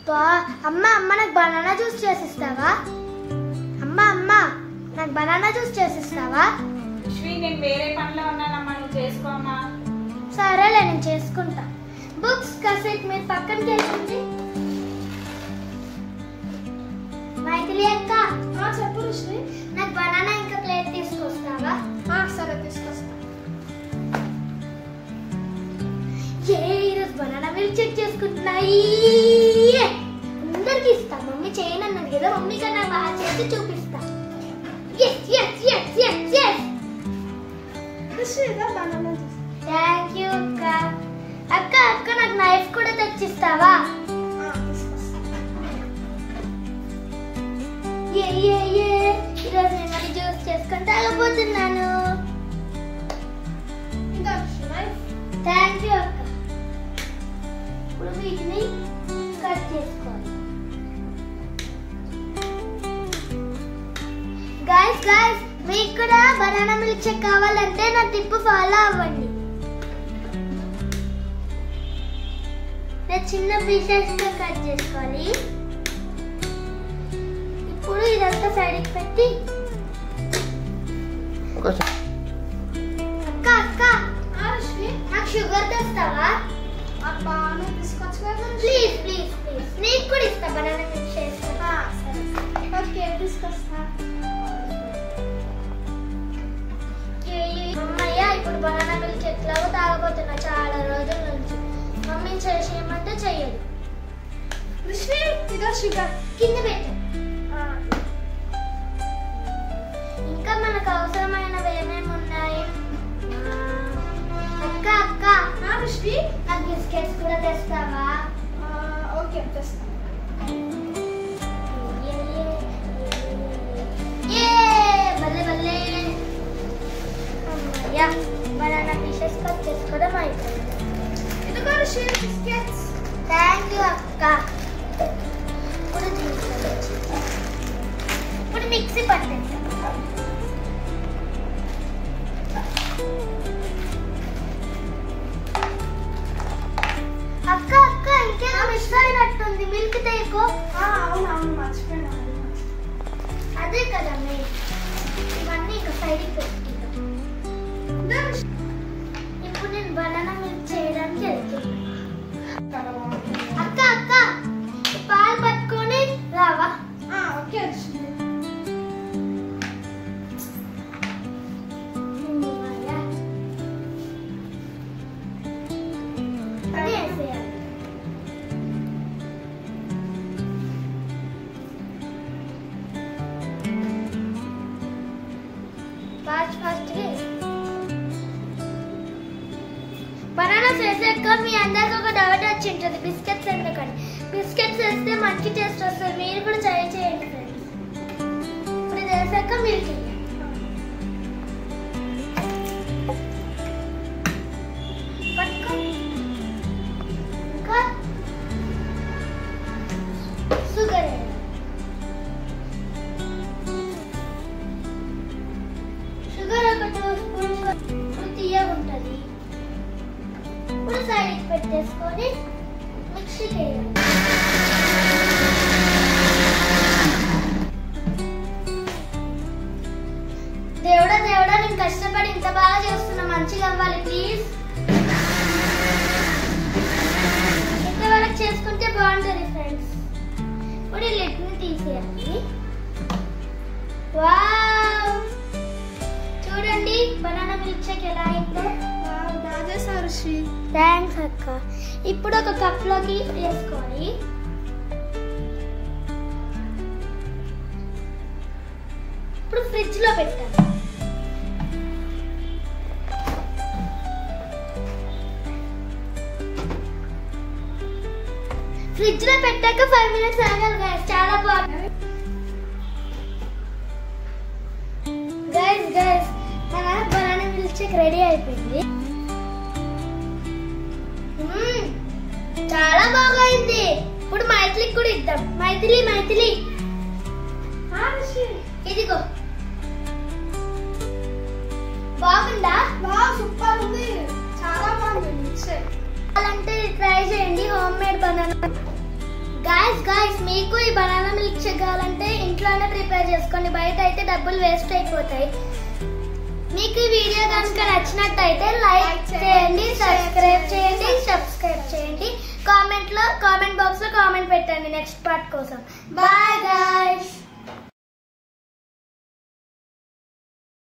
అమ్మ అమ్మ నాకు బనానా జ్యూస్ చేసిస్తావా? అమ్మ అమ్మ నాకు బనానా జ్యూస్ చేసిస్తావా? నేను వేరే పనిలో ఉన్నానమ్మా, నువ్వు చేసుకోమ్మా. సరేలే, నేను చేసుకుంటా. బుక్స్ కాసేపు మీరు పక్కనకి వెళ్ళండి. మైథిలి అక్క. చెప్పు శ్రీ. నాకు బనానా ఇంకా ప్లేట్ తీసుకొస్తావా? సరే తీసుకొస్తా. ఈరోజు బనానా మిల్క్ షేక్ చేసుకుంటున్నాయి. అందరికి ఇస్తా. మమ్మీ చేయను అన్నది కదా, మమ్మీ కన్నా బాగా చేసి చూపిస్తా. థ్యాంక్ యూ అక్క. అక్క అక్క నాకు నైఫ్ కూడా తెచ్చిస్తావా? ఈరోజు నేను జ్యూస్ చేసుకొని తాగబోతున్నాను. థ్యాంక్ యూ అక్క. ఇప్పుడు వీటిని కట్ చేసుకోవాలి. గైస్ మీకు కూడా బనానా మిల్క్ షేక్ కావాలంటే నా టిప్ ఫాలో అవ్వండి. చిన్న పీసెస్ గా కట్ చేసుకోవాలి. ఇప్పుడు ఇదంతా సైడ్కి పెట్టి అక్క అక్క నాకు షుగర్ తెస్తావా? అబ్బా నువ్వు తీసుకొచ్చుకో. Please please please. నీకు కూడా ఇస్తా బనానా మిల్క్ షేక్. సరే ఓకే తీసుకొస్తా. అమ్మయ్య ఇప్పుడు బనానా మిల్క్ ఎట్లాగో తాగబోతున్నా చాలా రోజుల నుంచి. మమ్మీని చేసేయమంటే చెయ్యదు. ఋషి ఇదో షుగర్ కింద పెట్టు. ఇంకా మనకు అవసరమైనవి ఏమేమి ఉన్నాయి? అక్క అక్క ఋషి నాకు బిస్కెట్స్ కూడా తెస్తావా? ఓకే తెస్తా. భలే భలే. అమ్మయ్య బనానా పీసెస్ కట్ చేసుకోవడం అయిపోయింది. ఇదిగో ఋషి బిస్కెట్స్. థ్యాంక్ యూ అక్క. ఇప్పుడు మిక్సీ పట్టేస్తాం. అక్క అక్క ఇంకేదో మిస్ అయినట్టుంది. మిల్క్ తేకో. అవును మర్చిపోయినా. అదే కదా ఇవన్నీ ఇంకా సైడ్కి పెట్టుకుంటాం. ఇప్పుడు నేను బనానా మిల్క్ చేయడానికి వెళ్తున్నాను. అక్క అక్క పాలు పట్టుకొని రావా? ఓకే ఋషి. అదే వేసేయాలి. ఫాస్ట్ బనానాస్ వేసాక మీ అందరికి ఒక డౌట్ వచ్చి ఉంటుంది, బిస్కెట్స్ ఎందుకని. బిస్కెట్స్ వేస్తే మంచి టేస్ట్ వస్తుంది. మీరు కూడా ట్రై చేయండి ఫ్రెండ్స్. ఇప్పుడు ఇది వేసాక మీరు చేయండి. ఇంకా షుగర్ షుగర్ ఒక 2 స్పూన్స్ తీయగా ఉంటుంది. ఇప్పుడు సైడ్కి పెట్టేసుకొని మిక్సీ వేయాలి. దేవుడా దేవుడా నేను కష్టపడి ఇంత బాగా చేస్తున్నా, మంచిగా అవ్వాలి ప్లీజ్. ఇంతవరకు చేసుకుంటే బాగుంటుంది ఫ్రెండ్స్. ఇప్పుడు ఈ లిడ్ని తీసేయాలి. వావ్ చూడండి బనానా మిల్క్ షేక్ ఎలా అయిందో. ఋషి థ్యాంక్స్ అక్క. ఇప్పుడు ఒక కప్లోకి వేసుకొని ఇప్పుడు ఫ్రిడ్జ్ లో పెట్టాలి. ఫ్రిడ్జ్ లో పెట్టాక 5 minutes ఆగాలి గైస్. చాలా బాగుంది గైస్. మన బనానా మిల్క్ షేక్ రెడీ అయిపోయింది. చాలా బాగా అయింది. ఇప్పుడు మైథిలికి కూడా ఇద్దాం. మైథిలి ఇదిగో. బాగుందా? సూపర్ ఉంది. చాలా బాగుంది. అంటే ట్రై చేయండి హోమ్ మేడ్ బనానా. గైస్ మీకు ఈ బనానా మిల్క్ షేక్ కావాలంటే ఇంట్లోనే ప్రిపేర్ చేసుకోండి, బయట అయితే డబ్బులు వేస్ట్ అయిపోతాయి. మీకు ఈ వీడియో కనుక నచ్చినట్టయితే లైక్ చేయండి, సబ్స్క్రైబ్ చేయండి. కామెంట్ బాక్స్ లో కామెంట్ పెట్టండి నెక్స్ట్ పార్ట్ కోసం. Bye guys.